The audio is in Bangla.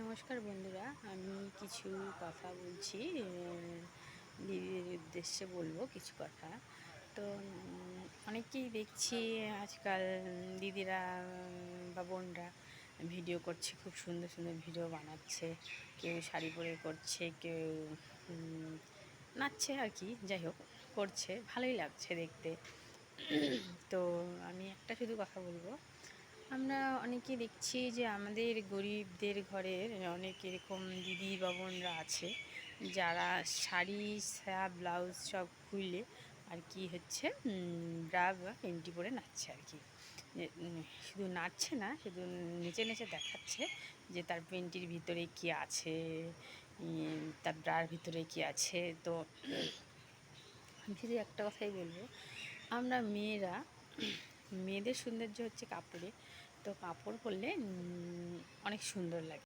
নমস্কার বন্ধুরা, আমি কিছু কথা বলছি। দিদির উদ্দেশ্যে বলবো কিছু কথা। তো অনেকেই দেখছি আজকাল দিদিরা বা বোনরা ভিডিও করছে, খুব সুন্দর সুন্দর ভিডিও বানাচ্ছে। কেউ শাড়ি পরে করছে, কেউ নাচছে আর কি, যাই হোক করছে, ভালোই লাগছে দেখতে। তো আমি একটা শুধু কথা বলবো, আমরা অনেকেই দেখছি যে আমাদের গরিবদের ঘরের অনেক এরকম দিদি বা বোনরা আছে যারা শাড়ি, সায়া, ব্লাউজ সব খুলে আর কি হচ্ছে ব্রা বা পেন্টি পরে নাচছে আর কি। শুধু নাচছে না, শুধু নেচে নেচে দেখাচ্ছে যে তার পেন্টির ভিতরে কি আছে, তার ব্রার ভিতরে কি আছে। তো আমি শুধু একটা কথাই বলবো, আমরা মেয়েরা, মেয়েদের সৌন্দর্য হচ্ছে কাপড়ে। তো কাপড় পরলে অনেক সুন্দর লাগে।